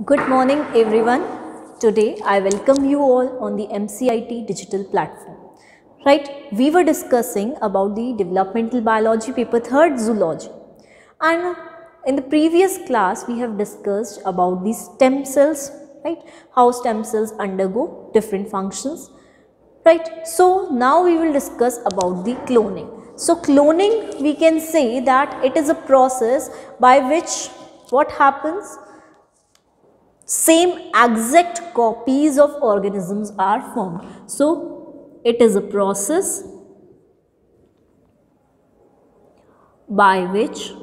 Good morning everyone. Today I welcome you all on the MCIT digital platform. Right, we were discussing about the developmental biology paper 3rd zoology, and in the previous class we have discussed about the stem cells, right, how stem cells undergo different functions, right. So now we will discuss about the cloning. So cloning, we can say that it is a process by which what happens, same exact copies of organisms are formed. So it is a process by which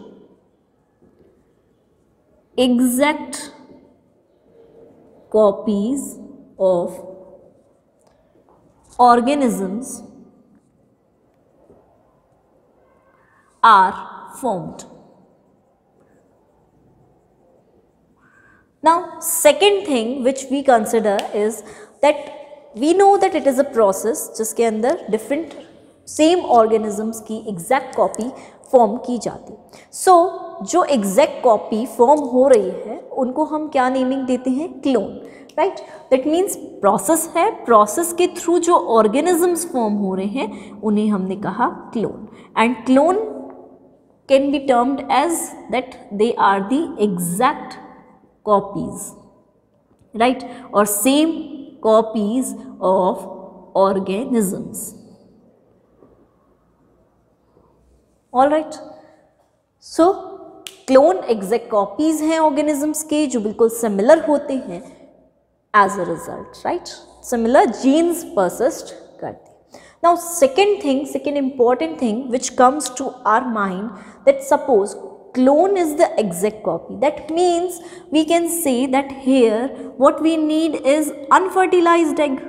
exact copies of organisms are formed. Now, second thing which we consider is that we know that it is a process जिसके अंदर different same organisms की exact copy form की जाती है. So, जो exact copy form हो रही है उनको हम क्या naming देते हैं? Clone, right? That means process है, process के through जो organisms form हो रहे हैं उन्हें हमने कहा clone. And clone can be termed as that they are the exact copies, right, or same copies of organisms. All right. So clone exact copies हैं organisms के जो बिल्कुल similar होते हैं. As a result, right, similar genes persist करते हैं. Now second important thing which comes to our mind, that suppose clone is the exact copy. That means we can say that here what we need is unfertilized egg.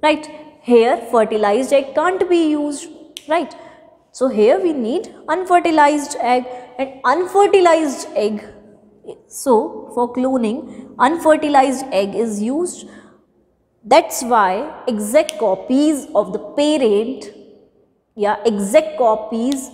Right, here fertilized egg can't be used, right? So here we need unfertilized egg, and unfertilized egg, so for cloning unfertilized egg is used. That's why exact copies of the parent, exact copies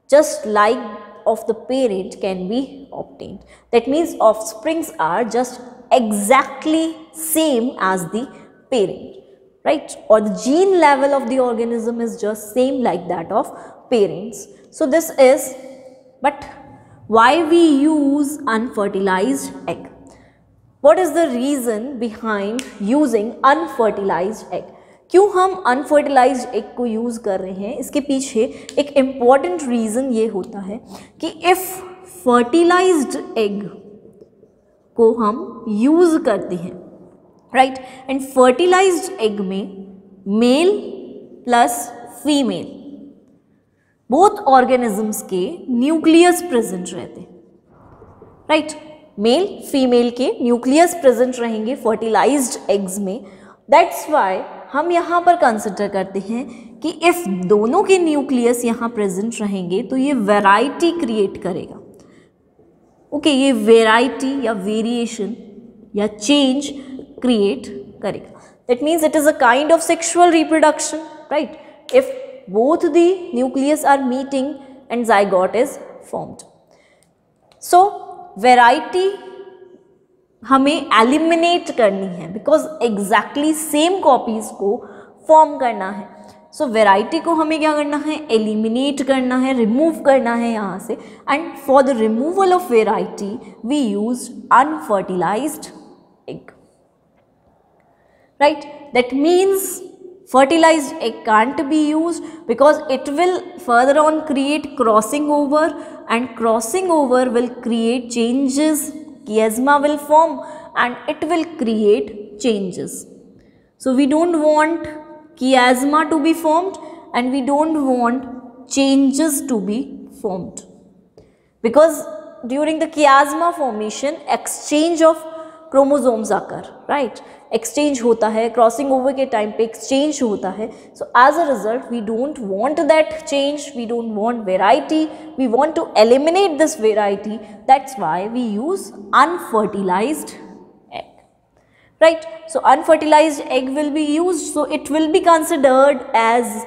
just like of the parent can be obtained. That means offsprings are just exactly same as the parent, right, or the gene level of the organism is just same like that of parents. So this is, but why we use unfertilized egg? What is the reason behind using unfertilized egg? क्यों हम unfertilised egg को use कर रहे हैं? इसके पीछे एक important reason ये होता है कि इफ़ फर्टिलाइज्ड एग को हम यूज़ करते हैं, राइट, एंड फर्टिलाइज्ड एग में male plus female both organisms के न्यूक्लियस प्रेजेंट रहते हैं, राइट, मेल फीमेल के न्यूक्लियस प्रेजेंट रहेंगे फर्टिलाइज्ड एग्स में. दैट्स वाई हम यहाँ पर कंसिडर करते हैं कि इफ़ दोनों के न्यूक्लियस यहाँ प्रेजेंट रहेंगे तो ये वैरायटी क्रिएट करेगा. ओके, ये वैरायटी या वेरिएशन या चेंज क्रिएट करेगा. That means it is a kind of sexual reproduction, right, if both the nucleus are meeting and zygote is formed. So variety हमें एलिमिनेट करनी है बिकॉज एग्जैक्टली सेम कॉपीज़ को form करना है. सो variety को हमें क्या करना है? एलिमिनेट करना है, रिमूव करना है यहाँ से. And for the removal of variety we use unfertilised egg, right. That means fertilized egg can't be used because it will further on create crossing over, and crossing over will create changes. Chiasma will form and it will create changes. So we don't want chiasma to be formed and we don't want changes to be formed, because during the chiasma formation exchange of chromosomes occur, right, exchange होता है, crossing over के time पे exchange होता है. So as a result we don't want that change, we don't want variety, we want to eliminate this variety. That's why we use unfertilised egg, right. So unfertilized egg will be used, so it will be considered as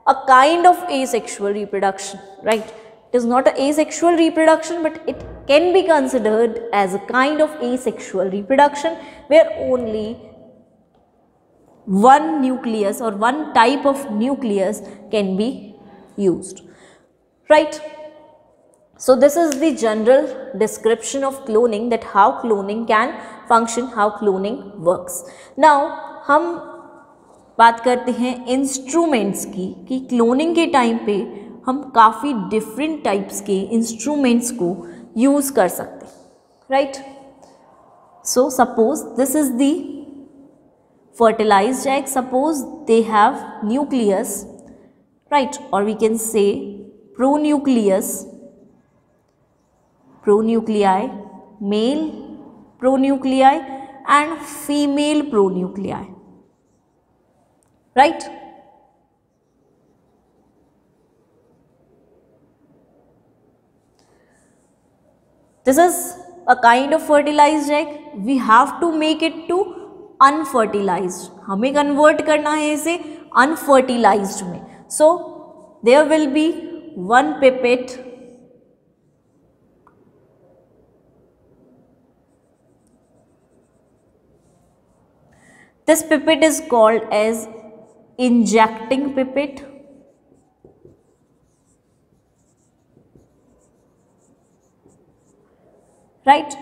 a kind of asexual reproduction, right. It is not a asexual reproduction, but it can be considered as a kind of asexual reproduction where only one nucleus or one type of nucleus can be used, right? So this is the general description of cloning, that how cloning can function, how cloning works. Now हम बात करते हैं instruments की, कि cloning के time पे हम काफ़ी डिफरेंट टाइप्स के इंस्ट्रूमेंट्स को यूज़ कर सकते हैं, right? So suppose this is the fertilized egg, suppose they have nucleus, right? Or we can say pronucleus, pronuclei, male pronuclei and female pronuclei, right? This is a kind of fertilized egg. We have to make it to unfertilized. हमें convert करना है इसे unfertilized में. So there will be one pipette This pipette is called as injecting pipette. Right?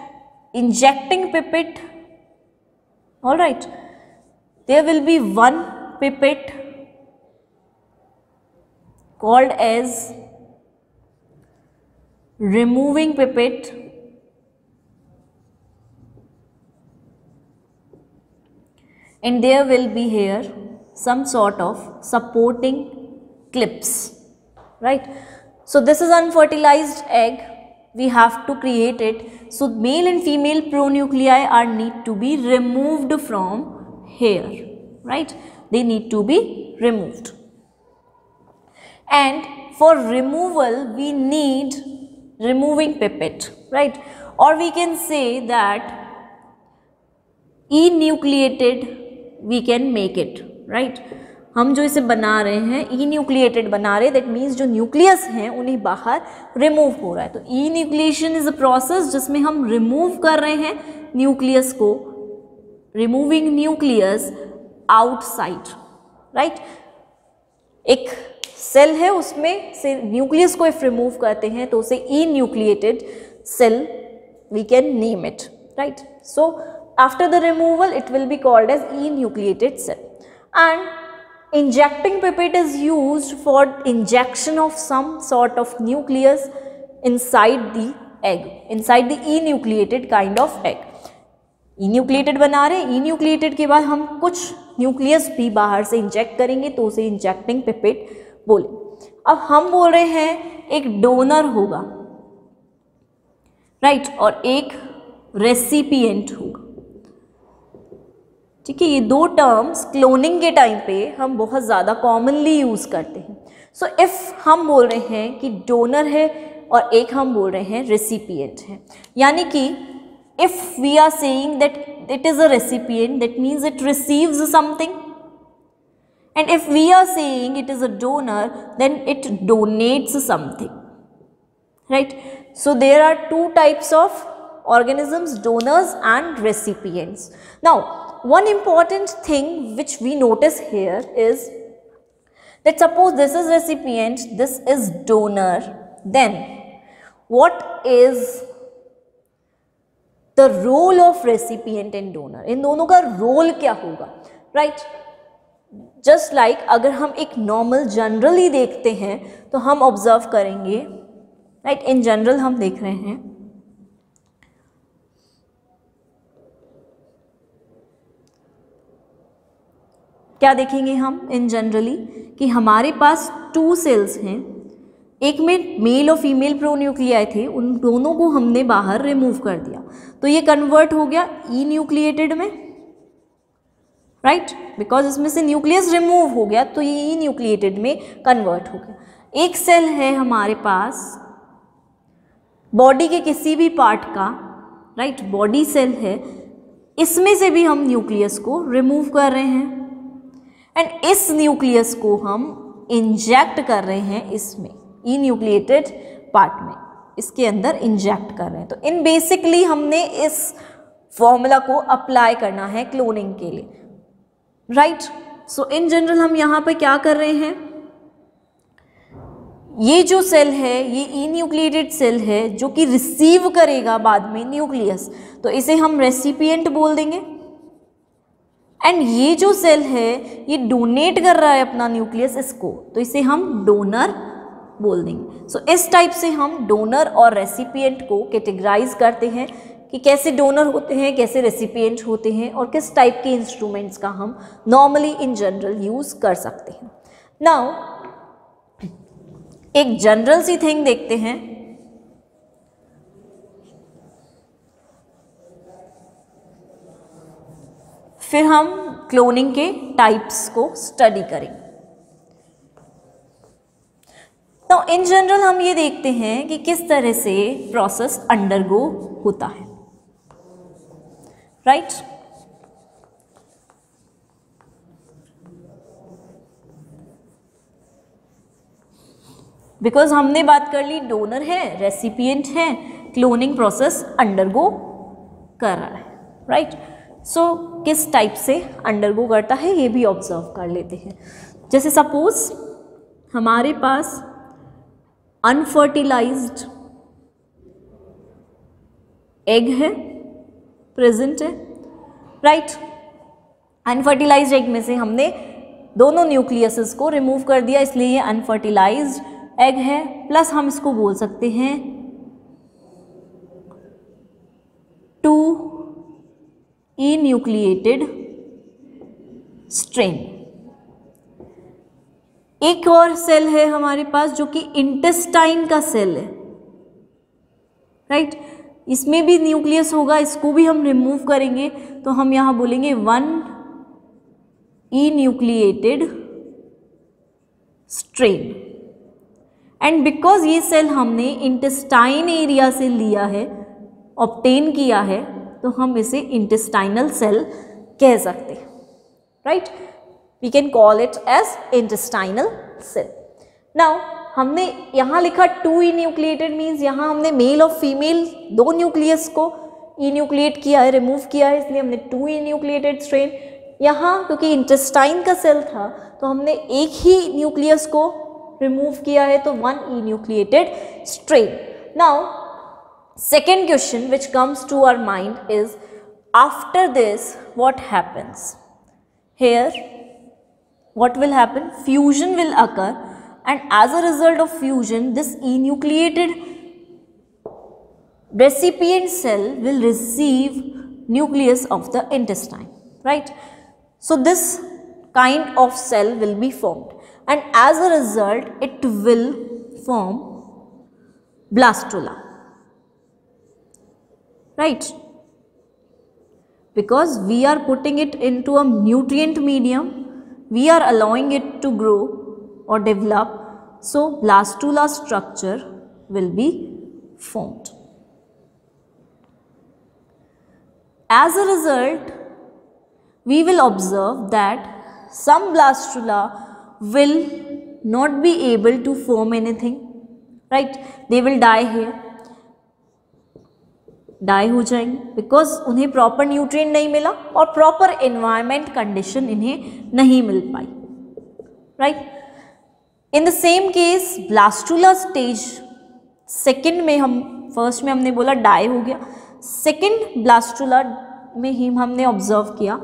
Injecting pipette. All right. There will be one pipette called as removing pipette. And there will be here some sort of supporting clips, right? So this is unfertilized egg. We have to create it. So male and female pronuclei are need to be removed from here, right? They need to be removed. And for removal, we need removing pipette, right? Or we can say that enucleated we can make it, right? हम जो इसे बना रहे हैं enucleated बना रहे हैं, that means जो न्यूक्लियस हैं उन्हें बाहर रिमूव हो रहा है. तो enucleation इज अ प्रोसेस जिसमें हम रिमूव कर रहे हैं न्यूक्लियस को, रिमूविंग न्यूक्लियस आउटसाइड, राइट? एक सेल है उसमें से न्यूक्लियस को इफ रिमूव करते हैं तो उसे enucleated cell we can name it, right? So after the removal it will be called as enucleated cell. And injecting pipette is used for injection of some sort of nucleus inside the egg, inside the enucleated kind of egg. enucleated बना रहे हैं, enucleated के बाद हम कुछ nucleus भी बाहर से इंजेक्ट करेंगे तो उसे इंजेक्टिंग पिपेट बोले. अब हम बोल रहे हैं एक डोनर होगा, राइट? और एक रेसिपिएंट होगा, ठीक है? ये दो टर्म्स क्लोनिंग के टाइम पे हम बहुत ज़्यादा कॉमनली यूज़ करते हैं. सो इफ़ हम बोल रहे हैं कि डोनर है और एक हम बोल रहे हैं रेसिपिएंट है, यानी कि if we are saying that it is a recipient, that means it receives something, and if we are saying it is a donor then it donates something, right? So there are two types of organisms, donors and recipients. Now one important thing which we notice here is that suppose this is recipient, this is donor, then what is the role of recipient and donor? इन दोनों का role क्या होगा, right? Just like अगर हम एक normal generally देखते हैं तो हम ऑब्जर्व करेंगे, राइट? इन जनरल हम देख रहे हैं क्या देखेंगे हम इन जनरली कि हमारे पास टू सेल्स हैं, एक में मेल और फीमेल प्रोन्यूक्लियाई थे, उन दोनों को हमने बाहर रिमूव कर दिया तो ये कन्वर्ट हो गया इन्यूक्लिएटेड में, राइट? बिकॉज इसमें से न्यूक्लियस रिमूव हो गया तो ये इन्यूक्लिएटेड में कन्वर्ट हो गया. एक सेल है हमारे पास बॉडी के किसी भी पार्ट का, राइट? बॉडी सेल है, इसमें से भी हम न्यूक्लियस को रिमूव कर रहे हैं एंड इस न्यूक्लियस को हम इंजेक्ट कर रहे हैं इसमें, इन्यूक्लिएटेड पार्ट में इसके अंदर इंजेक्ट कर रहे हैं। तो इन बेसिकली हमने इस फॉर्मूला को अप्लाई करना है क्लोनिंग के लिए, राइट। सो इन जनरल हम यहाँ पे क्या कर रहे हैं, ये जो सेल है ये इन्यूक्लिएटेड सेल है जो कि रिसीव करेगा बाद में न्यूक्लियस, तो इसे हम रेसिपिएंट बोल देंगे। एंड ये जो सेल है ये डोनेट कर रहा है अपना न्यूक्लियस इसको, तो इसे हम डोनर बोल देंगे। सो इस टाइप से हम डोनर और रेसिपिएंट को कैटेगराइज करते हैं कि कैसे डोनर होते हैं, कैसे रेसिपिएंट होते हैं और किस टाइप के इंस्ट्रूमेंट्स का हम नॉर्मली इन जनरल यूज़ कर सकते हैं। नाउ एक जनरल सी थिंग देखते हैं, फिर हम क्लोनिंग के टाइप्स को स्टडी करेंगे। तो इन जनरल हम ये देखते हैं कि किस तरह से प्रोसेस अंडरगो होता है, राइट। बिकॉज हमने बात कर ली डोनर है, रेसिपिएंट है, क्लोनिंग प्रोसेस अंडरगो कर रहा है, राइट। सो किस टाइप से अंडरगो करता है ये भी ऑब्जर्व कर लेते हैं। जैसे सपोज हमारे पास अनफर्टिलाइज्ड एग है, प्रेजेंट है, राइट। अनफर्टिलाइज्ड एग में से हमने दोनों न्यूक्लियसेस को रिमूव कर दिया, इसलिए ये अनफर्टिलाइज्ड एग है। प्लस हम इसको बोल सकते हैं टू इन्यूक्लिएटेड स्ट्रेन। एक और सेल है हमारे पास जो कि इंटेस्टाइन का सेल है, राइट। इसमें भी न्यूक्लियस होगा, इसको भी हम रिमूव करेंगे, तो हम यहां बोलेंगे one enucleated strain. And because ये सेल हमने इंटेस्टाइन एरिया से लिया है, ऑब्टेन किया है, तो हम इसे इंटेस्टाइनल सेल कह सकते हैं, right. We can call it as intestinal cell. Now हमने यहाँ लिखा टू इन्यूक्लिएटेड मीन्स यहाँ हमने मेल और फीमेल दो न्यूक्लियस को इन्यूक्लिएट किया है, रिमूव किया है, इसलिए हमने टू इन्यूक्लिएटेड स्ट्रेन। यहाँ क्योंकि इंटेस्टाइन का सेल था तो हमने एक ही न्यूक्लियस को रिमूव किया है, तो one enucleated strain. Now second question which comes to our mind is, after this what happens? Here what will happen? Fusion will occur, and as a result of fusion this enucleated recipient cell will receive nucleus of the intestine, right. So this kind of cell will be formed, and as a result it will form blastula, right, because we are putting it into a nutrient medium, we are allowing it to grow or develop, so blastula structure will be formed. As a result, we will observe that some blastula will not be able to form anything, right, they will die here, die हो जाएंगे, because उन्हें proper nutrient नहीं मिला और proper environment condition इन्हें नहीं मिल पाई, right. In the same case blastula stage second में हम फर्स्ट में हमने बोला डाई हो गया, सेकंड ब्लास्टुला में ही हमने ऑब्जर्व किया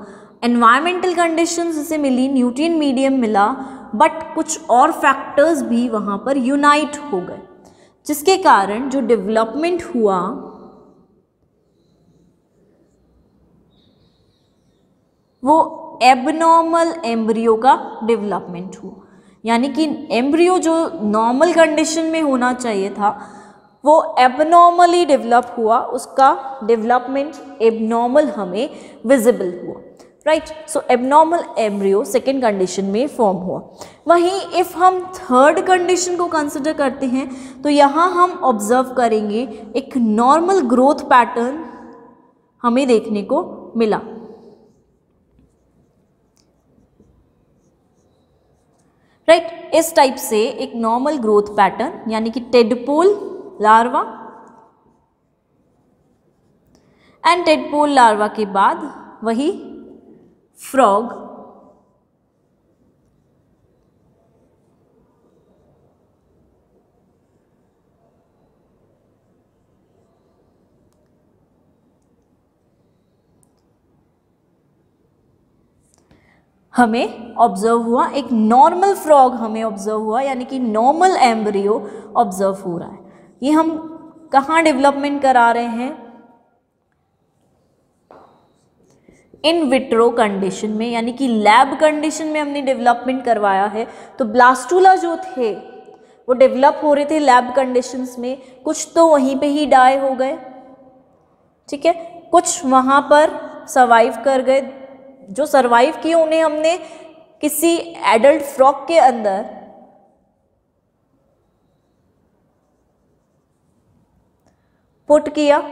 एनवायरमेंटल कंडीशंस इसे मिली, न्यूट्रिएंट मीडियम मिला, बट कुछ और फैक्टर्स भी वहाँ पर यूनाइट हो गए, जिसके कारण जो डेवलपमेंट हुआ वो एबनॉर्मल एम्ब्रियो का डेवलपमेंट हुआ, यानी कि एम्ब्रियो जो नॉर्मल कंडीशन में होना चाहिए था वो एबनॉर्मली डेवलप हुआ, उसका डेवलपमेंट एबनॉर्मल हमें विजिबल हुआ, राइट। सो एबनॉर्मल एम्ब्रियो सेकेंड कंडीशन में फॉर्म हुआ। वहीं इफ़ हम थर्ड कंडीशन को कंसिडर करते हैं तो यहाँ हम ऑब्जर्व करेंगे एक नॉर्मल ग्रोथ पैटर्न हमें देखने को मिला, राइट। इस टाइप से एक नॉर्मल ग्रोथ पैटर्न यानी कि tadpole larva, and tadpole larva के बाद वही फ्रॉग, हमें ऑब्जर्व हुआ, एक नॉर्मल फ्रॉग हमें ऑब्जर्व हुआ, यानी कि नॉर्मल एम्ब्रियो ऑब्जर्व हो रहा है। ये हम कहाँ डेवलपमेंट करा रहे हैं? इन विट्रो कंडीशन में, यानी कि लैब कंडीशन में हमने डेवलपमेंट करवाया है। तो ब्लास्टुला जो थे वो डेवलप हो रहे थे लैब कंडीशंस में, कुछ तो वहीं पे ही डाई हो गए, ठीक है, कुछ वहाँ पर सर्वाइव कर गए। जो सर्वाइव किए उन्हें हमने किसी एडल्ट फ्रॉग के अंदर पुट किया,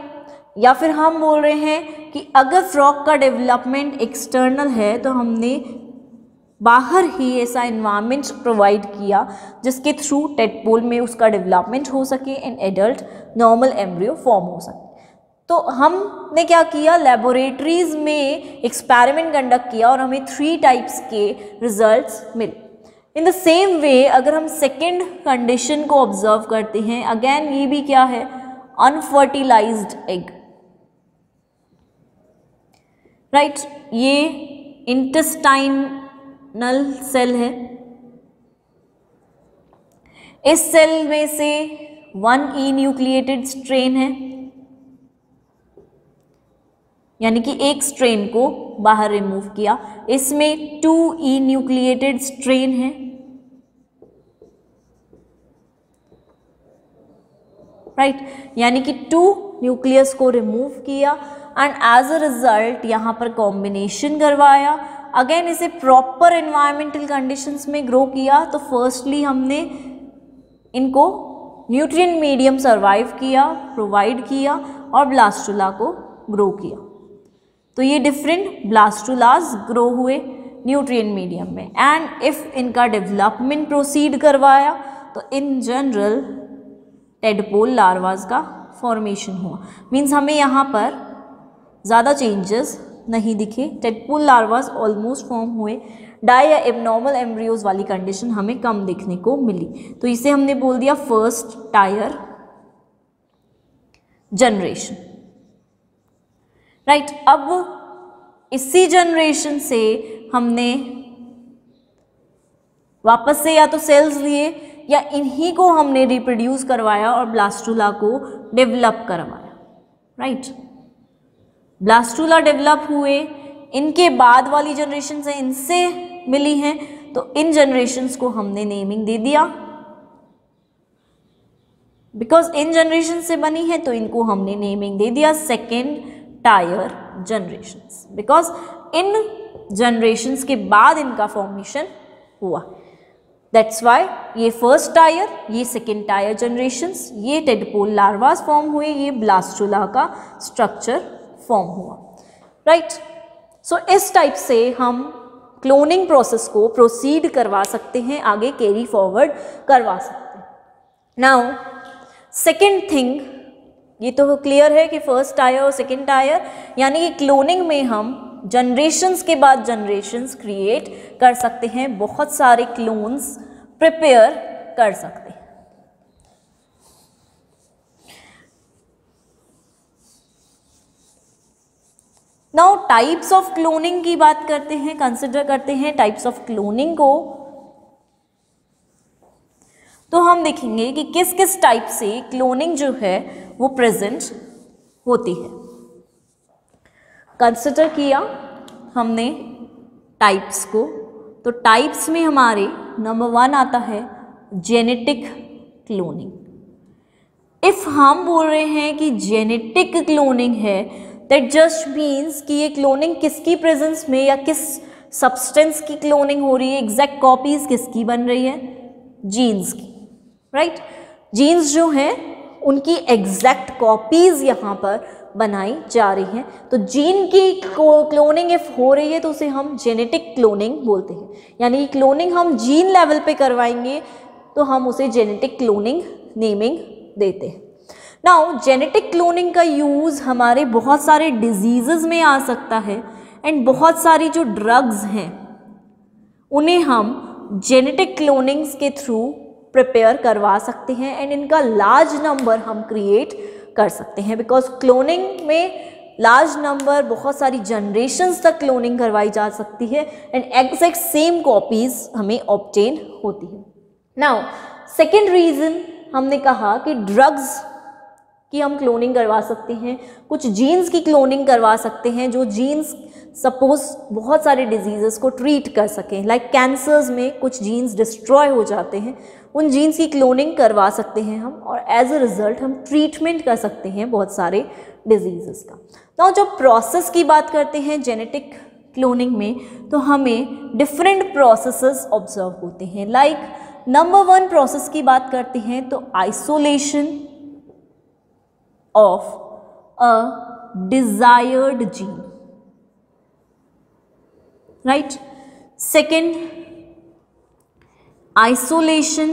या फिर हम बोल रहे हैं कि अगर फ्रॉग का डेवलपमेंट एक्सटर्नल है तो हमने बाहर ही ऐसा इन्वायरमेंट प्रोवाइड किया जिसके थ्रू टेडपोल में उसका डेवलपमेंट हो सके and adult normal embryo form हो सके। तो हमने क्या किया, लेबोरेटरीज में एक्सपेरिमेंट कंडक्ट किया और हमें 3 टाइप्स के रिजल्ट्स मिले। इन द सेम वे अगर हम सेकेंड कंडीशन को ऑब्जर्व करते हैं, अगेन ये भी क्या है, अनफर्टिलाइज्ड एग, राइट। ये इंटेस्टाइनल सेल है। इस सेल में से 1E न्यूक्लिएटेड स्ट्रेन है, यानी कि एक स्ट्रेन को बाहर रिमूव किया। इसमें 2E न्यूक्लिएटेड स्ट्रेन है, राइट, यानी कि 2 न्यूक्लियस को रिमूव किया एंड एज अ रिजल्ट यहाँ पर कॉम्बिनेशन करवाया। अगेन इसे प्रॉपर एनवायरमेंटल कंडीशंस में ग्रो किया। तो फर्स्टली हमने इनको न्यूट्रिएंट मीडियम सर्वाइव किया, प्रोवाइड किया और ब्लास्टुला को ग्रो किया। तो ये डिफरेंट ब्लास्टुलास ग्रो हुए न्यूट्रिएंट मीडियम में, एंड इफ इनका डेवलपमेंट प्रोसीड करवाया तो इन जनरल टेडपोल लार्वास का फॉर्मेशन हुआ। मीन्स हमें यहाँ पर ज़्यादा चेंजेस नहीं दिखे, टेडपोल लार्वास ऑलमोस्ट फॉर्म हुए, डाई या एबनॉर्मल एम्ब्रियोज वाली कंडीशन हमें कम देखने को मिली। तो इसे हमने बोल दिया फर्स्ट टायर जनरेशन, राइट। अब इसी जनरेशन से हमने वापस से या तो सेल्स लिए या इन्हीं को हमने रिप्रोड्यूस करवाया और ब्लास्टुला को डेवलप करवाया, राइट। ब्लास्टुला डेवलप हुए, इनके बाद वाली जनरेशन से इनसे मिली हैं, तो इन जनरेशन्स को हमने नेमिंग दे दिया। बिकॉज इन जनरेशन से बनी है तो इनको हमने नेमिंग दे दिया second tyre generations, because in generations के बाद इनका फॉर्मेशन हुआ। दैट्स वाई ये फर्स्ट टायर, ये सेकेंड टायर जनरेशन्स, ये टेडपोल लार्वास फॉर्म हुए, ये ब्लास्टुला का स्ट्रक्चर फॉर्म हुआ, राइट। सो इस टाइप से हम क्लोनिंग प्रोसेस को प्रोसीड करवा सकते हैं, आगे कैरी फॉरवर्ड करवा सकते हैं। नाउ सेकेंड थिंग, ये तो क्लियर है कि फर्स्ट टायर और सेकेंड टायर, यानी कि क्लोनिंग में हम जनरेशन्स के बाद जनरेशन्स क्रिएट कर सकते हैं, बहुत सारे क्लोन्स प्रिपेयर कर सकते हैं। नाउ टाइप्स ऑफ क्लोनिंग की बात करते हैं, कंसिडर करते हैं टाइप्स ऑफ क्लोनिंग को। तो हम देखेंगे कि किस किस टाइप से क्लोनिंग जो है वो प्रेजेंट होती है। कंसिडर किया हमने टाइप्स को, तो टाइप्स में हमारे नंबर 1 आता है जेनेटिक क्लोनिंग। इफ हम बोल रहे हैं कि जेनेटिक क्लोनिंग है, दैट जस्ट मीन्स कि ये क्लोनिंग किसकी प्रेजेंस में या किस सब्सटेंस की क्लोनिंग हो रही है, एग्जैक्ट कॉपीज किसकी बन रही है, जीन्स की, राइट। जीन्स जो हैं उनकी एग्जैक्ट कॉपीज यहाँ पर बनाई जा रही हैं। तो जीन की क्लोनिंग इफ हो रही है तो उसे हम जेनेटिक क्लोनिंग बोलते हैं, यानी क्लोनिंग हम जीन लेवल पे करवाएंगे तो हम उसे जेनेटिक क्लोनिंग नेमिंग देते हैं। नाउ जेनेटिक क्लोनिंग का यूज़ हमारे बहुत सारे डिजीज़ में आ सकता है एंड बहुत सारी जो ड्रग्स हैं उन्हें हम जेनेटिक क्लोनिंग्स के थ्रू प्रिपेयर करवा सकते हैं एंड इनका लार्ज नंबर हम क्रिएट कर सकते हैं, बिकॉज क्लोनिंग में लार्ज नंबर बहुत सारी जनरेशन्स तक क्लोनिंग करवाई जा सकती है एंड एग्जैक्ट सेम कॉपीज हमें ऑब्टेन होती है। नाउ सेकेंड रीज़न हमने कहा कि ड्रग्स की हम क्लोनिंग करवा सकते हैं, कुछ जीन्स की क्लोनिंग करवा सकते हैं जो जीन्स सपोज बहुत सारे डिजीज़ेस को ट्रीट कर सकें, लाइक कैंसर्स में कुछ जीन्स डिस्ट्रॉय हो जाते हैं, उन जीन्स की क्लोनिंग करवा सकते हैं हम और एज अ रिज़ल्ट हम ट्रीटमेंट कर सकते हैं बहुत सारे डिजीज़ेस का। तो जब प्रोसेस की बात करते हैं जेनेटिक क्लोनिंग में तो हमें डिफरेंट प्रोसेसेस ऑब्जर्व होते हैं। लाइक नंबर 1 प्रोसेस की बात करते हैं तो isolation of a desired gene, right. Second, isolation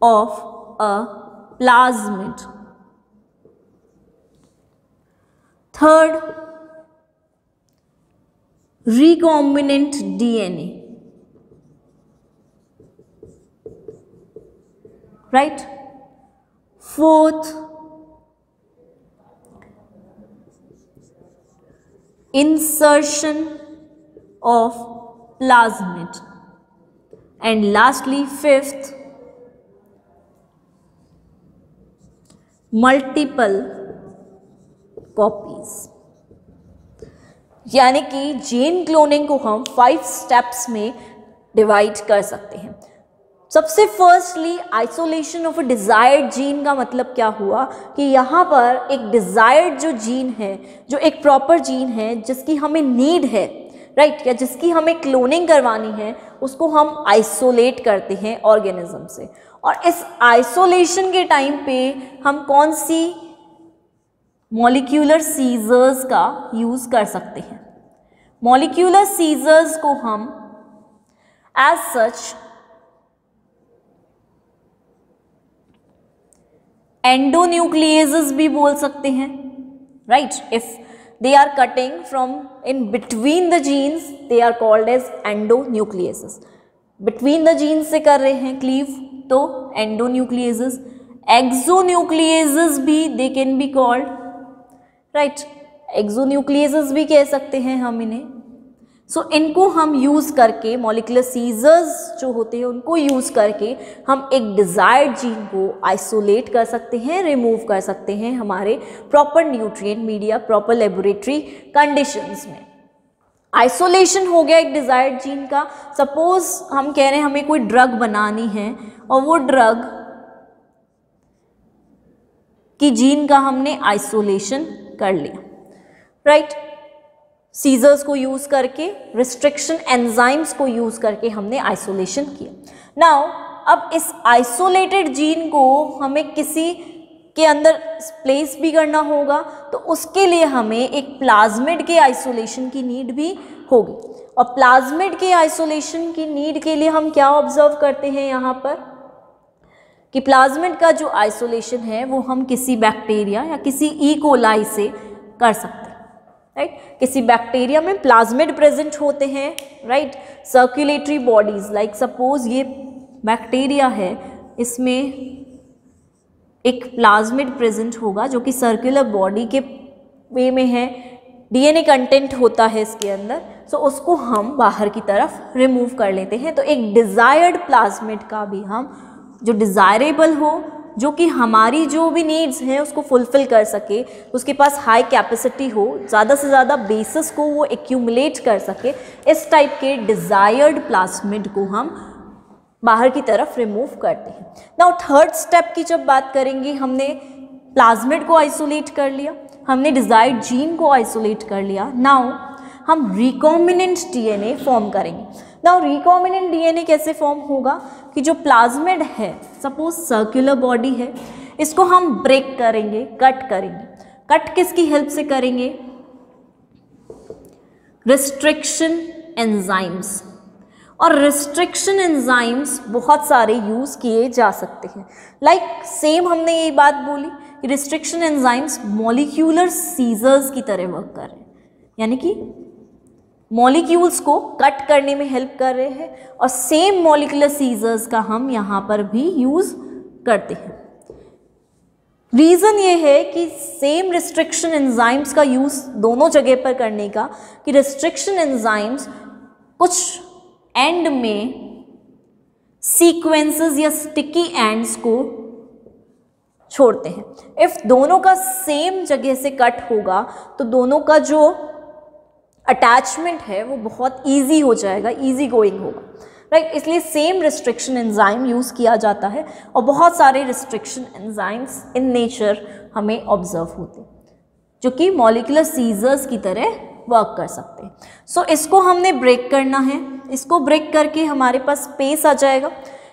of a plasmid. Third, recombinant DNA, right? Fourth, insertion of plasmid. And lastly, fifth, multiple copies। यानी कि जीन क्लोनिंग को हम 5 स्टेप्स में डिवाइड कर सकते हैं। सबसे firstly isolation of a desired gene का मतलब क्या हुआ कि यहाँ पर एक डिजायर्ड जो जीन है, जो एक प्रॉपर जीन है जिसकी हमें नीड है, राइट, या जिसकी हमें क्लोनिंग करवानी है, उसको हम आइसोलेट करते हैं ऑर्गेनिज्म से। और इस आइसोलेशन के टाइम पे हम कौन सी मॉलिक्यूलर सीजर्स का यूज़ कर सकते हैं? मॉलिक्यूलर सीजर्स को हम एज सच एंडोन्यूक्लिएजेस भी बोल सकते हैं, right. If they are cutting from in between the genes, they are called as endonucleases। between the genes से कर रहे हैं cleave तो endonucleases। exonucleases भी they can be called, right, exonucleases भी कह सकते हैं हम इन्हें। सो इनको हम यूज़ करके, मॉलिक्यूलर सीजर्स जो होते हैं उनको यूज़ करके हम एक डिज़ायर्ड जीन को आइसोलेट कर सकते हैं, रिमूव कर सकते हैं हमारे proper nutrient media, proper laboratory conditions में। आइसोलेशन हो गया एक डिज़ायर्ड जीन का। सपोज हम कह रहे हैं हमें कोई ड्रग बनानी है और वो ड्रग की जीन का हमने आइसोलेशन कर लिया, राइट। सीजर्स को यूज़ करके, रिस्ट्रिक्शन एंजाइम्स को यूज़ करके हमने आइसोलेशन किया। नाउ अब इस आइसोलेटेड जीन को हमें किसी के अंदर प्लेस भी करना होगा, तो उसके लिए हमें एक प्लाज्मिड के आइसोलेशन की नीड भी होगी। और प्लाज्मिड के आइसोलेशन की नीड के लिए हम क्या ऑब्जर्व करते हैं यहाँ पर कि प्लाज्मिड का जो आइसोलेशन है वो हम किसी बैक्टीरिया या किसी ई कोलाई से कर सकते हैं, राइट। किसी बैक्टीरिया में प्लाज्मिड प्रेजेंट होते हैं, right. Circulatory bodies, like suppose ये बैक्टीरिया है, इसमें एक प्लाज्मिड प्रेजेंट होगा जो कि सर्कुलर बॉडी के वे में है, डीएनए कंटेंट होता है इसके अंदर, सो उसको हम बाहर की तरफ रिमूव कर लेते हैं। तो एक डिज़ायर्ड प्लाज्मिड का भी हम, जो डिज़ायरेबल हो, जो कि हमारी जो भी नीड्स हैं उसको फुलफ़िल कर सके, उसके पास हाई कैपेसिटी हो, ज़्यादा से ज़्यादा बेसिस को वो एक्यूमुलेट कर सके, इस टाइप के डिज़ायर्ड प्लाज्मिड को हम बाहर की तरफ रिमूव करते हैं। नाउ थर्ड स्टेप की जब बात करेंगे, हमने प्लाज्मिड को आइसोलेट कर लिया, हमने डिज़ायर्ड जीन को आइसोलेट कर लिया। नाउ हम रिकॉम्बिनेंट डीएनए फॉर्म करेंगे। नाउ रिकॉम्बिनेंट डीएनए कैसे फॉर्म होगा कि जो प्लाज्मिड है, सपोज सर्कुलर बॉडी है, इसको हम ब्रेक करेंगे, कट करेंगे। कट किसकी हेल्प से करेंगे? Restriction enzymes. और रिस्ट्रिक्शन एंजाइम्स बहुत सारे यूज़ किए जा सकते हैं। सेम हमने यही बात बोली कि रिस्ट्रिक्शन एंजाइम्स मॉलिक्यूलर सीजर्स की तरह वर्क कर रहे हैं, यानी कि मॉलिक्यूल्स को कट करने में हेल्प कर रहे हैं, और सेम मॉलिक्यूलर सीजर्स का हम यहाँ पर भी यूज़ करते हैं। रीज़न ये है कि सेम रिस्ट्रिक्शन एंजाइम्स का यूज़ दोनों जगह पर करने का, कि रिस्ट्रिक्शन एंजाइम्स कुछ एंड में सीक्वेंसेस या स्टिकी एंड्स को छोड़ते हैं। इफ दोनों का सेम जगह से कट होगा तो दोनों का जो अटैचमेंट है वो बहुत इजी हो जाएगा, इजी गोइंग होगा, राइट। इसलिए सेम रिस्ट्रिक्शन एंजाइम यूज़ किया जाता है, और बहुत सारे रिस्ट्रिक्शन एंजाइम्स इन नेचर हमें ऑब्जर्व होते हैं जो कि मॉलिक्यूलर सीजर्स की तरह वर्क कर सकते हैं। सो इसको हमने ब्रेक करना है। इसको ब्रेक करके हमारे पास स्पेस आ जाएगा।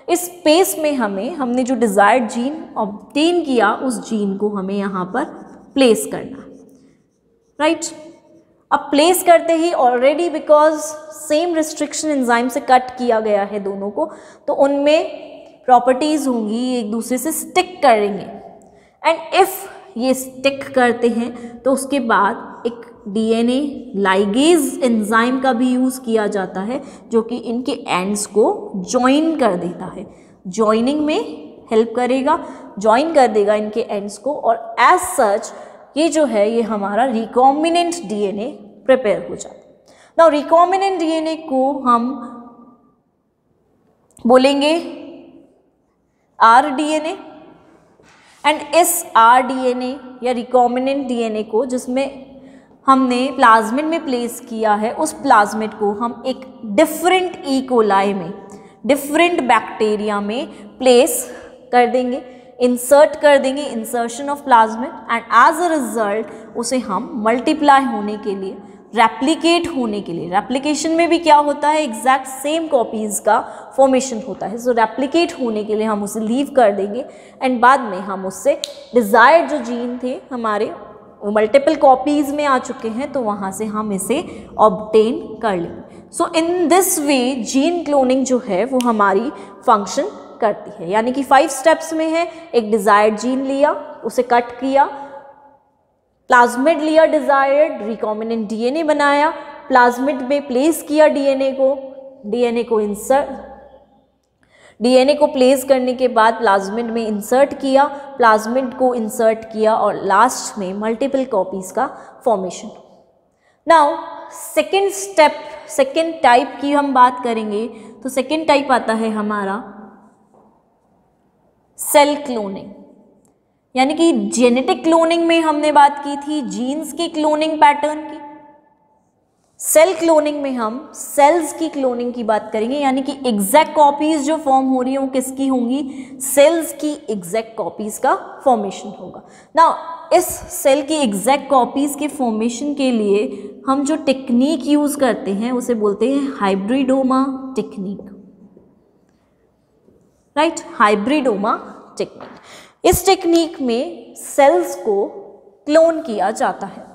इस स्पेस में हमने जो डिज़ायर्ड जीन ऑब्टेन किया उस जीन को हमें यहाँ पर प्लेस करना है, राइट। अब प्लेस करते ही already because same restriction enzyme से कट किया गया है दोनों को, तो उनमें प्रॉपर्टीज़ होंगी, एक दूसरे से स्टिक करेंगे। एंड इफ़ ये स्टिक करते हैं तो उसके बाद एक डीएनए लाइगेज एंजाइम का भी यूज़ किया जाता है जो कि इनके एंड्स को जॉइन कर देता है, जॉइनिंग में हेल्प करेगा, जॉइन कर देगा इनके एंड्स को, और एज सच ये जो है ये हमारा रिकॉम्बिनेंट डीएनए प्रिपेयर हो जाता है। नाउ रिकॉम्बिनेंट डीएनए को हम बोलेंगे आरडीएनए, एंड इस आरडीएनए या रिकॉम्बिनेंट डीएनए को जिसमें हमने प्लाज्मिड में प्लेस किया है, उस प्लाज्मिड को हम एक डिफरेंट ई कोलाई में, डिफरेंट बैक्टीरिया में प्लेस कर देंगे, इंसर्ट कर देंगे, insertion of plasmid, and as a result उसे हम मल्टीप्लाई होने के लिए, रेप्लिकेट होने के लिए, रेप्लिकेशन में भी क्या होता है, एग्जैक्ट सेम कॉपीज़ का फॉर्मेशन होता है। सो रेप्लिकेट होने के लिए हम उसे लीव कर देंगे, एंड बाद में हम उससे डिज़ायर्ड जो जीन थे हमारे मल्टीपल कॉपीज़ में आ चुके हैं, तो वहाँ से हम इसे ऑब्टेन कर लेंगे। So in this way gene cloning जो है वो हमारी फंक्शन करती है, यानी कि 5 स्टेप्स में है। एक डिज़ायर्ड जीन लिया, उसे कट किया, प्लाज्मिड लिया डिज़ायर्ड, रिकॉम्बिनेंट डीएनए बनाया, प्लाज्मिड में प्लेस किया डीएनए को प्लेस करने के बाद प्लाज्मिड में इंसर्ट किया, प्लाज्मिड को इंसर्ट किया, और लास्ट में मल्टीपल कॉपीज़ का formation. Now second step, second type की हम बात करेंगे, तो सेकेंड टाइप आता है हमारा सेल क्लोनिंग, यानी कि जेनेटिक क्लोनिंग में हमने बात की थी जीन्स की क्लोनिंग पैटर्न की। सेल क्लोनिंग में हम सेल्स की क्लोनिंग की बात करेंगे, यानी कि एग्जैक्ट कॉपीज़ जो फॉर्म हो रही हैं वो किसकी होंगी, सेल्स की एग्जैक्ट कॉपीज़ का फॉर्मेशन होगा। नाउ इस सेल की एग्जैक्ट कॉपीज़ के फॉर्मेशन के लिए हम जो टेक्निक यूज़ करते हैं उसे बोलते हैं hybridoma technique, right, hybridoma technique. इस टेक्निक में सेल्स को क्लोन किया जाता है।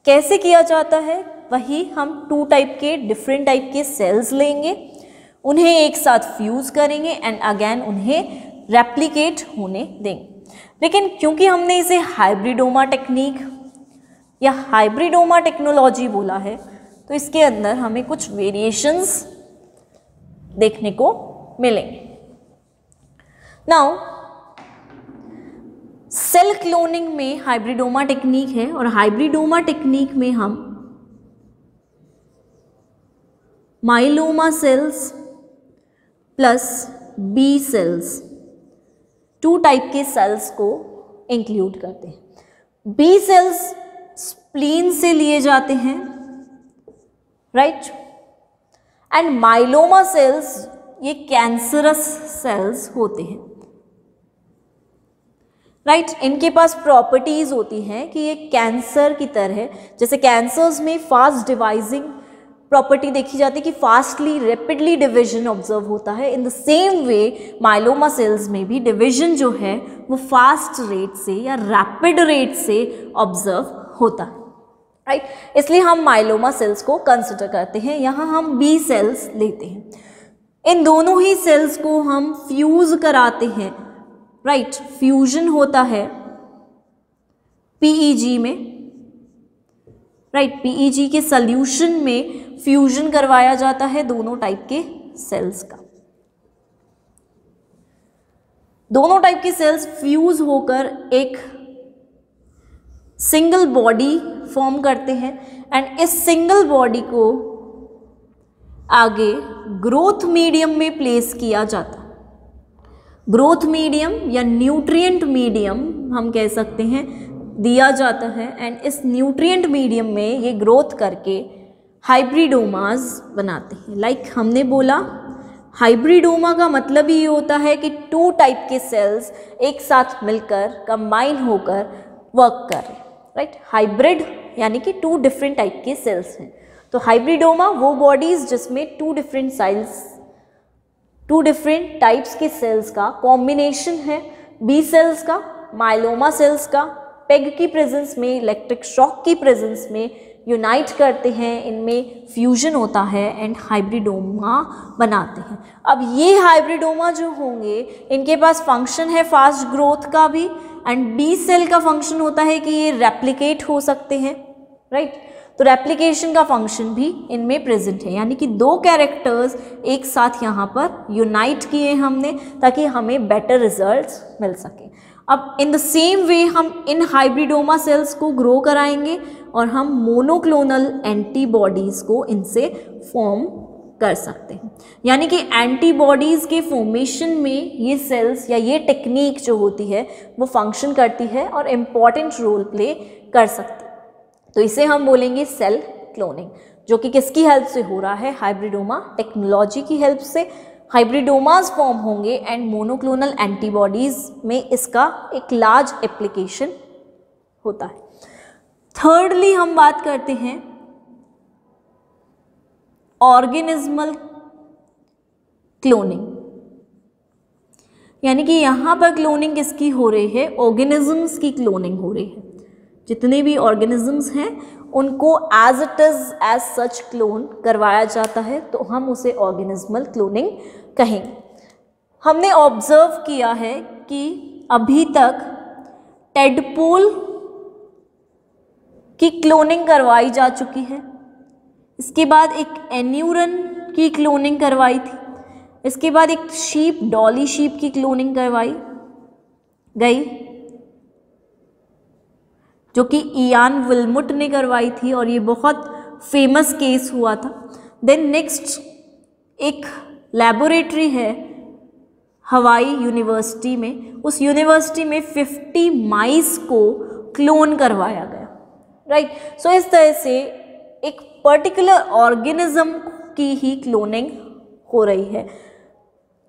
कैसे किया जाता है, वही हम 2 टाइप के डिफरेंट टाइप के सेल्स लेंगे, उन्हें एक साथ फ्यूज़ करेंगे, एंड अगेन उन्हें रेप्लिकेट होने देंगे। लेकिन क्योंकि हमने इसे हाइब्रिडोमा टेक्निक या हाइब्रिडोमा टेक्नोलॉजी बोला है, तो इसके अंदर हमें कुछ वेरिएशंस देखने को मिलेंगे। नाउ सेल क्लोनिंग में हाइब्रिडोमा टेक्निक है, और हाइब्रिडोमा टेक्निक में हम myeloma cells plus B cells 2 type के सेल्स को इंक्लूड करते हैं। बी सेल्स स्प्लीन से लिए जाते हैं, राइट, एंड माइलोमा सेल्स ये कैंसरस सेल्स होते हैं, राइट। इनके पास प्रॉपर्टीज़ होती हैं कि ये कैंसर की तरह, जैसे कैंसर्स में फास्ट डिवाइजिंग प्रॉपर्टी देखी जाती है कि फास्टली रैपिडली डिवीजन ऑब्जर्व होता है, इन the same way myeloma sales में भी डिवीजन जो है वो फास्ट रेट से या रैपिड रेट से ऑब्जर्व होता है, राइट। इसलिए हम माइलोमा सेल्स को कंसिडर करते हैं, यहाँ हम बी सेल्स लेते हैं। इन दोनों ही सेल्स को हम फ्यूज कराते हैं, राइट, फ्यूजन होता है पीईजी में, राइट, पीईजी के सॉल्यूशन में फ्यूजन करवाया जाता है दोनों टाइप के सेल्स का। दोनों टाइप के सेल्स फ्यूज होकर एक सिंगल बॉडी फॉर्म करते हैं एंड इस सिंगल बॉडी को आगे ग्रोथ मीडियम में प्लेस किया जाता है। ग्रोथ मीडियम या न्यूट्रिएंट मीडियम हम कह सकते हैं दिया जाता है एंड इस न्यूट्रिएंट मीडियम में ये ग्रोथ करके हाइब्रिडोमास बनाते हैं। लाइक हमने बोला हाइब्रिडोमा का मतलब ये होता है कि टू टाइप के सेल्स एक साथ मिलकर कंबाइन होकर वर्क कर रहे हैं, राइट। हाइब्रिड यानी कि टू डिफरेंट टाइप के सेल्स हैं। तो हाइब्रिडोमा वो बॉडीज जिसमें टू डिफरेंट टाइप्स के सेल्स का कॉम्बिनेशन है, बी सेल्स का, माइलोमा सेल्स का, पेग की प्रेजेंस में, इलेक्ट्रिक शॉक की प्रेजेंस में यूनाइट करते हैं, इनमें फ्यूजन होता है एंड हाइब्रिडोमा बनाते हैं। अब ये हाइब्रिडोमा जो होंगे इनके पास फंक्शन है फास्ट ग्रोथ का भी एंड बी सेल का फंक्शन होता है कि ये रेप्लिकेट हो सकते हैं, राइट। तो रेप्लिकेशन का फंक्शन भी इनमें प्रेजेंट है, यानी कि दो कैरेक्टर्स एक साथ यहाँ पर यूनाइट किए हमने ताकि हमें बेटर रिजल्ट्स मिल सके। अब इन द सेम वे हम इन हाइब्रिडोमा सेल्स को ग्रो कराएंगे और हम मोनोक्लोनल एंटीबॉडीज़ को इनसे फॉर्म कर सकते हैं, यानी कि एंटीबॉडीज़ के फॉर्मेशन में ये सेल्स या ये टेक्निक जो होती है वो फंक्शन करती है और इम्पॉर्टेंट रोल प्ले कर सकती है। तो इसे हम बोलेंगे सेल क्लोनिंग, जो कि किसकी हेल्प से हो रहा है, हाइब्रिडोमा टेक्नोलॉजी की हेल्प से हाइब्रिडोमास फॉर्म होंगे एंड मोनोक्लोनल एंटीबॉडीज़ में इसका एक लार्ज एप्लीकेशन होता है। थर्डली हम बात करते हैं ऑर्गेनिज्मल क्लोनिंग, यानी कि यहाँ पर क्लोनिंग किसकी हो रही है, ऑर्गेनिजम्स की क्लोनिंग हो रही है। जितने भी ऑर्गेनिजम्स हैं उनको as it is as such clone करवाया जाता है, तो हम उसे ऑर्गेनिज्मल क्लोनिंग कहेंगे। हमने ऑब्जर्व किया है कि अभी तक टेडपोल की क्लोनिंग करवाई जा चुकी है, इसके बाद एक एन्यूरन की क्लोनिंग करवाई थी, इसके बाद एक शीप, डॉली शीप की क्लोनिंग करवाई गई जो कि इयान विल्मुट ने करवाई थी और ये बहुत फेमस केस हुआ था। देन नेक्स्ट एक लैबोरेटरी है हवाई यूनिवर्सिटी में, उस यूनिवर्सिटी में 50 माइस को क्लोन करवाया गया, राइट। सो इस तरह से एक पर्टिकुलर ऑर्गेनिज्म की ही क्लोनिंग हो रही है,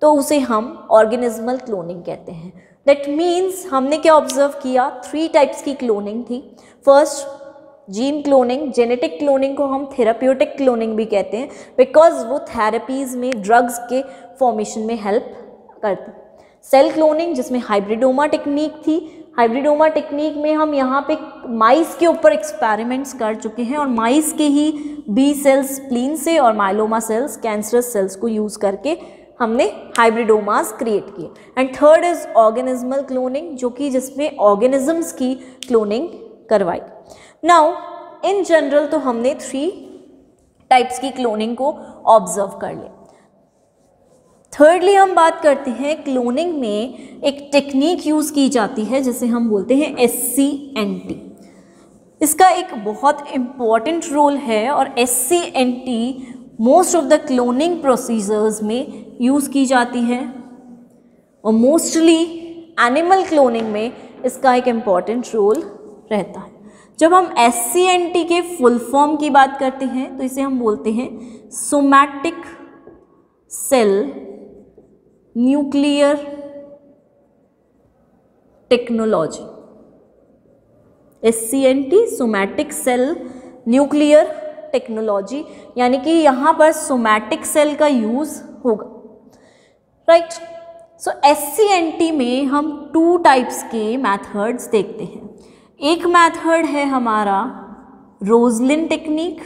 तो उसे हम ऑर्गेनिज्मल क्लोनिंग कहते हैं। दैट मीन्स हमने क्या ऑब्जर्व किया, 3 टाइप्स की क्लोनिंग थी। First gene cloning, genetic cloning को हम थेराप्यूटिक क्लोनिंग भी कहते हैं बिकॉज वो थेरेपीज़ में, ड्रग्स के फॉर्मेशन में हेल्प करती। सेल क्लोनिंग जिसमें हाइब्रिडोमा टेक्निक थी, हाइब्रिडोमा टेक्निक में हम यहाँ पे माइस के ऊपर एक्सपेरिमेंट्स कर चुके हैं और माइस के ही बी सेल्स स्प्लीन से और माइलोमा सेल्स, कैंसरस सेल्स को यूज़ करके हमने हाइब्रिडोमास क्रिएट किए। एंड थर्ड इज ऑर्गेनिज्मल क्लोनिंग, जो कि जिसमें ऑर्गेनिजम्स की क्लोनिंग करवाई। नाउ इन जनरल तो हमने 3 टाइप्स की क्लोनिंग को ऑब्जर्व कर लिया। थर्डली हम बात करते हैं क्लोनिंग में एक टेक्निक यूज़ की जाती है जिसे हम बोलते हैं SCNT। इसका एक बहुत इम्पॉर्टेंट रोल है और SCNT most of the cloning procedures में यूज़ की जाती है और मोस्टली एनिमल क्लोनिंग में इसका एक इम्पॉर्टेंट रोल रहता है। जब हम SCNT के फुल फॉर्म की बात करते हैं तो इसे हम बोलते हैं somatic cell nuclear technology. SCNT somatic cell nuclear technology, यानी कि यहाँ पर सोमैटिक सेल का यूज़ होगा, राइट। सो SCNT में हम 2 टाइप्स के मैथड्स देखते हैं। एक मैथड है हमारा रोजलिन टेक्निक,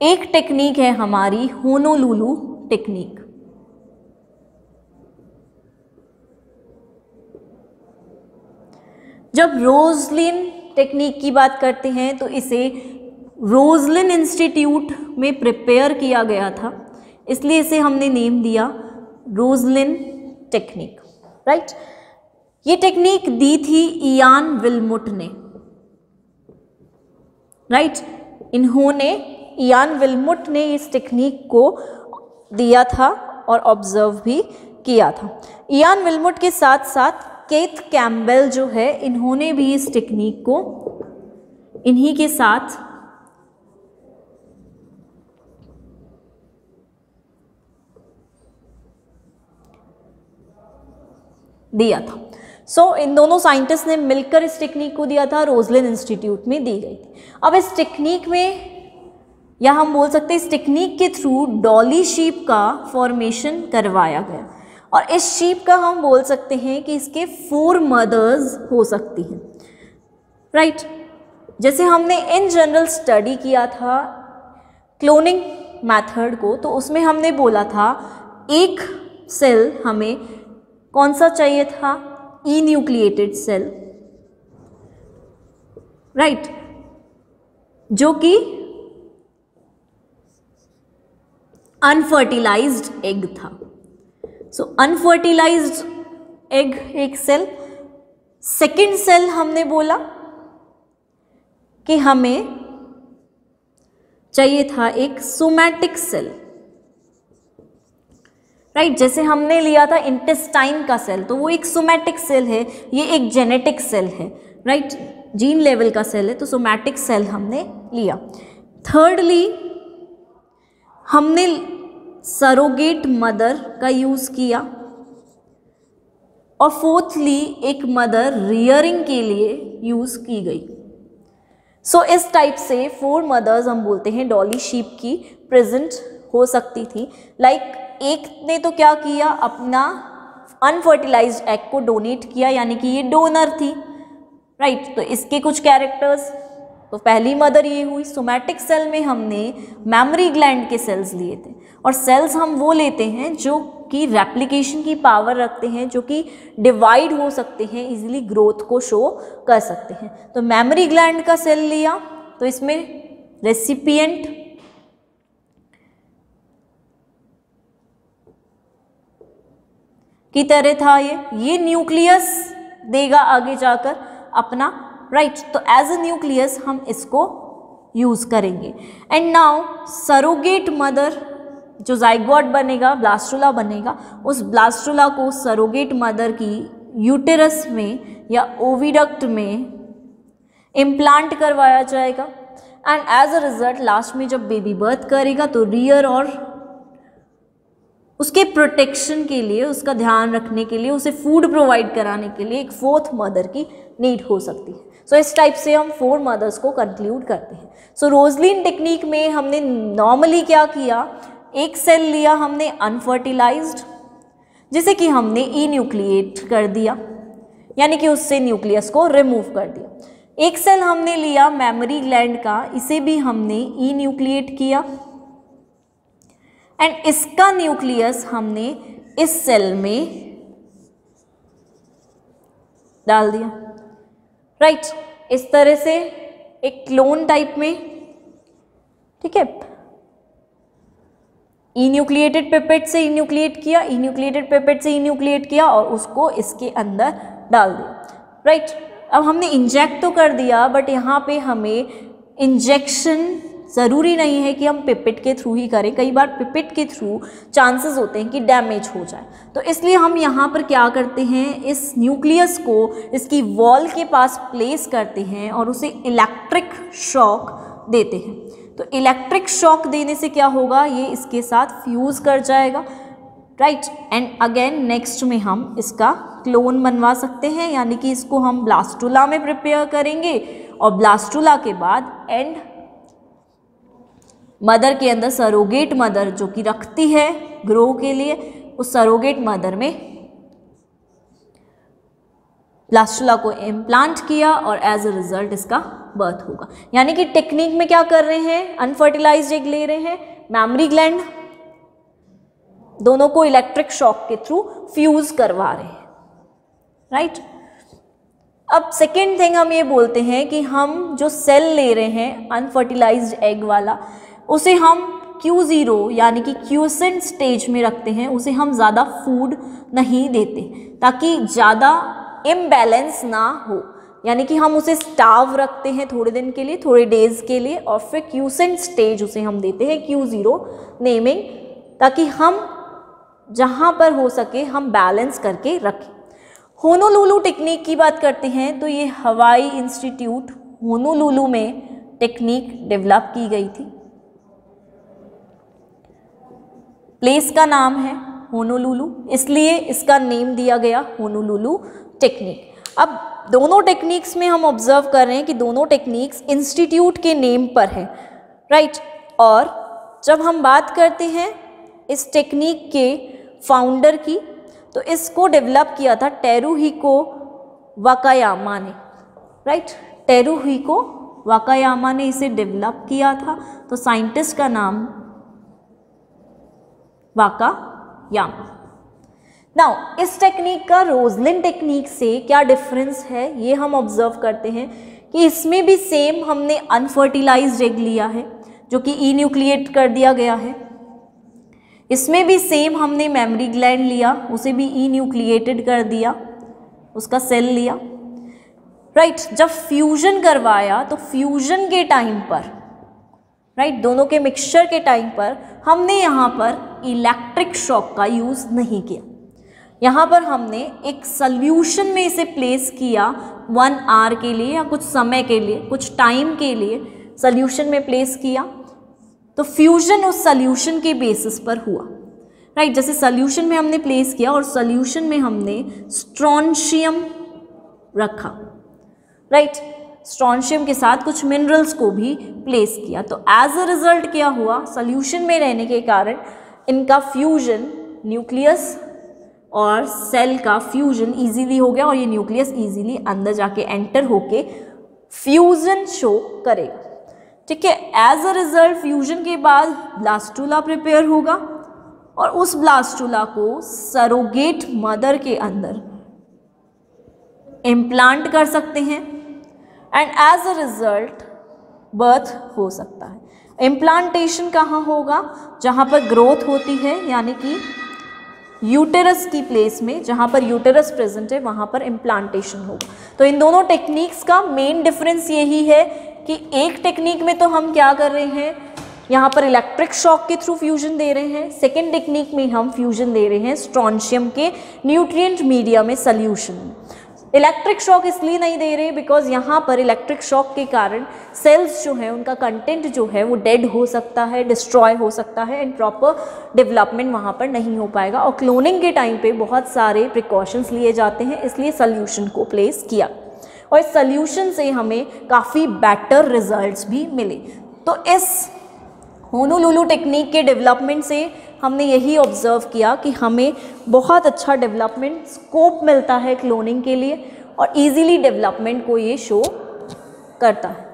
एक टेक्निक है हमारी होनोलुलु टेक्निक। जब रोजलिन टेक्निक की बात करते हैं तो इसे रोजलिन इंस्टीट्यूट में प्रिपेयर किया गया था, इसलिए इसे हमने नेम दिया रोजलिन टेक्निक, राइट। ये टेक्निक दी थी इयान विल्मुट ने, राइट। इयान विल्मुट ने इस टेक्निक को दिया था और ऑब्जर्व भी किया था। इयान विल्मुट के साथ साथ केथ कैम्पबेल जो है, इन्होंने भी इस टेक्निक को इन्हीं के साथ दिया था। इन दोनों साइंटिस्ट ने मिलकर इस टेक्निक को दिया था, रोजलिन इंस्टीट्यूट में दी गई थी। अब इस टेक्निक में, या हम बोल सकते हैं इस टेक्निक के थ्रू डॉली शीप का फॉर्मेशन करवाया गया, और इस शीप का हम बोल सकते हैं कि इसके 4 मदर्स हो सकती हैं, राइट। जैसे हमने इन जनरल स्टडी किया था क्लोनिंग मेथड को, तो उसमें हमने बोला था एक सेल हमें कौन सा चाहिए था, इन्यूक्लिएटेड सेल, राइट, जो कि अनफर्टिलाइज्ड एग था। अनफर्टिलाइज्ड एग एक सेल। सेकेंड सेल हमने बोला कि हमें चाहिए था एक सोमैटिक सेल, राइट। जैसे हमने लिया था इंटेस्टाइन का सेल, तो वो एक सोमैटिक सेल है, ये एक जेनेटिक सेल है, राइट, जीन लेवल का सेल है, तो सोमैटिक सेल हमने लिया। थर्डली हमने सरोगेट मदर का यूज़ किया, और फोर्थली एक मदर रियरिंग के लिए यूज़ की गई। इस टाइप से 4 मदर्स हम बोलते हैं डॉली शीप की प्रेजेंट हो सकती थी। एक ने तो क्या किया, अपना अनफर्टिलाइज्ड एग को डोनेट किया, यानी कि ये डोनर थी, राइट। तो इसके कुछ कैरेक्टर्स, तो पहली मदर ये हुई। सोमैटिक सेल में हमने मैमरी ग्लैंड के सेल्स लिए थे, और सेल्स हम वो लेते हैं जो कि रेप्लिकेशन की पावर रखते हैं, जो कि डिवाइड हो सकते हैं, इजीली ग्रोथ को शो कर सकते हैं। तो मैमरी ग्लैंड का सेल लिया, तो इसमें रेसिपिएंट की तरह था, ये न्यूक्लियस देगा आगे जाकर अपना, राइट। तो एज अ न्यूक्लियस हम इसको यूज करेंगे। एंड नाउ सरोगेट मदर, जो जाइगोट बनेगा, ब्लास्टुला बनेगा, उस ब्लास्टुला को सरोगेट मदर की यूटेरस में या ओविडक्ट में इम्प्लांट करवाया जाएगा, and as a result last में जब बेबी बर्थ करेगा तो रियर और उसके प्रोटेक्शन के लिए, उसका ध्यान रखने के लिए, उसे फूड प्रोवाइड कराने के लिए एक 4th मदर की नीड हो सकती है। इस टाइप से हम 4 मदर्स को कंक्लूड करते हैं। रोजलिन टेक्निक में हमने नॉर्मली क्या किया, एक सेल लिया हमने अनफर्टिलाइज्ड, जिसे कि हमने इन्यूक्लिएट कर दिया, यानी कि उससे न्यूक्लियस को रिमूव कर दिया। एक सेल हमने लिया मैमरी ग्लैंड का, इसे भी हमने इन्यूक्लिएट किया, एंड इसका न्यूक्लियस हमने इस सेल में डाल दिया, राइट। इस तरह से एक क्लोन टाइप में, ठीक है। इन्यूक्लिएटेड पिपेट से इन्यूक्लिएट किया, इन्यूक्लिएटेड पिपेट से इन्यूक्लिएट किया, और उसको इसके अंदर डाल दिया, राइट। अब हमने इंजेक्ट तो कर दिया, बट यहाँ पे हमें इंजेक्शन ज़रूरी नहीं है कि हम पिपेट के थ्रू ही करें। कई बार पिपेट के थ्रू चांसेस होते हैं कि डैमेज हो जाए, तो इसलिए हम यहाँ पर क्या करते हैं, इस न्यूक्लियस को इसकी वॉल के पास प्लेस करते हैं और उसे इलेक्ट्रिक शॉक देते हैं। तो इलेक्ट्रिक शॉक देने से क्या होगा, ये इसके साथ फ्यूज़ कर जाएगा, राइट। एंड अगेन नेक्स्ट में हम इसका क्लोन बनवा सकते हैं, यानी कि इसको हम ब्लास्टुला में प्रिपेयर करेंगे, और ब्लास्टुला के बाद एंड मदर के अंदर सरोगेट मदर जो कि रखती है ग्रो के लिए, उस सरोगेट मदर में ब्लास्टुला को इम्प्लांट किया और एज अ रिजल्ट इसका बर्थ होगा। यानी कि टेक्निक में क्या कर रहे हैं, अनफर्टिलाइज्ड एग ले रहे हैं, मैमरी ग्लैंड दोनों को इलेक्ट्रिक शॉक के थ्रू फ्यूज करवा रहे हैं, राइट। अब सेकेंड थिंग हम ये बोलते हैं कि हम जो सेल ले रहे हैं अनफर्टिलाइज्ड एग वाला, उसे हम Q0 यानी कि क्यूसेंट स्टेज में रखते हैं, उसे हम ज़्यादा फूड नहीं देते ताकि ज़्यादा इम्बैलेंस ना हो। यानी कि हम उसे स्टाव रखते हैं थोड़े दिन के लिए, थोड़े डेज के लिए, और फिर क्यूसेंट स्टेज उसे हम देते हैं Q0 नेमिंग, ताकि हम जहाँ पर हो सके हम बैलेंस करके रखें। होनोलुलु टेक्निक की बात करते हैं तो ये हवाई इंस्टीट्यूट होनोलुलु में टेक्निक डेवलप की गई थी। प्लेस का नाम है होनोलुलु, इसलिए इसका नेम दिया गया होनोलुलु टेक्निक। अब दोनों टेक्निक्स में हम ऑब्जर्व कर रहे हैं कि दोनों टेक्निक्स इंस्टीट्यूट के नेम पर है, राइट। और जब हम बात करते हैं इस टेक्निक के फाउंडर की, तो इसको डेवलप किया था टेरुहिको वाकायामा ने, राइट। टेरुहिको वाकायामा ने इसे डेवलप किया था, तो साइंटिस्ट का नाम वाकायामा। नाउ इस टेक्निक का रोजलिन टेक्निक से क्या डिफरेंस है ये हम ऑब्जर्व करते हैं कि इसमें भी सेम हमने अनफर्टिलाइज्ड एग लिया है जो कि इन्यूक्लिएट कर दिया गया है। इसमें भी सेम हमने मेमरी ग्लैंड लिया, उसे भी इन्यूक्लिएटेड कर दिया, उसका सेल लिया, राइट। जब फ्यूजन करवाया तो फ्यूजन के टाइम पर, राइट, दोनों के मिक्सचर के टाइम पर हमने यहाँ पर इलेक्ट्रिक शॉक का यूज़ नहीं किया। यहाँ पर हमने एक सॉल्यूशन में इसे प्लेस किया 1 आवर के लिए या कुछ समय के लिए, कुछ टाइम के लिए सॉल्यूशन में प्लेस किया, तो फ्यूजन उस सॉल्यूशन के बेसिस पर हुआ, राइट। जैसे सॉल्यूशन में हमने प्लेस किया और सॉल्यूशन में हमने स्ट्रोंशियम रखा, राइट। स्ट्रोंशियम के साथ कुछ मिनरल्स को भी प्लेस किया, तो एज अ रिजल्ट क्या हुआ, सॉल्यूशन में रहने के कारण इनका फ्यूजन, न्यूक्लियस और सेल का फ्यूजन इजीली हो गया और ये न्यूक्लियस इजीली अंदर जाके एंटर होके फ्यूजन शो करेगा, ठीक है। एज अ रिजल्ट फ्यूजन के बाद ब्लास्टुला प्रिपेयर होगा और उस ब्लास्टुला को सरोगेट मदर के अंदर इम्प्लांट कर सकते हैं and as a result birth हो सकता है। इम्प्लांटेशन कहाँ होगा, जहाँ पर ग्रोथ होती है, यानी कि यूटेरस की प्लेस में, जहाँ पर यूटेरस प्रेजेंट है वहाँ पर इम्प्लांटेशन होगा। तो इन दोनों टेक्निक्स का मेन डिफरेंस यही है कि एक टेक्निक में तो हम क्या कर रहे हैं, यहाँ पर इलेक्ट्रिक शॉक के थ्रू फ्यूजन दे रहे हैं, सेकेंड टेक्निक में हम फ्यूजन दे रहे हैं स्ट्रोंशियम के न्यूट्रिएंट मीडिया में सॉल्यूशन में। इलेक्ट्रिक शॉक इसलिए नहीं दे रहे बिकॉज यहाँ पर इलेक्ट्रिक शॉक के कारण सेल्स जो है उनका कंटेंट जो है वो डेड हो सकता है, डिस्ट्रॉय हो सकता है एंड प्रॉपर डेवलपमेंट वहाँ पर नहीं हो पाएगा। और क्लोनिंग के टाइम पे बहुत सारे प्रिकॉशंस लिए जाते हैं, इसलिए सॉल्यूशन को प्लेस किया और इस सॉल्यूशन से हमें काफ़ी बेटर रिजल्ट्स भी मिले। तो इस होनोलुलु टेक्निक के डेवलपमेंट से हमने यही ऑब्जर्व किया कि हमें बहुत अच्छा डेवलपमेंट स्कोप मिलता है क्लोनिंग के लिए और इजीली डेवलपमेंट को ये शो करता है।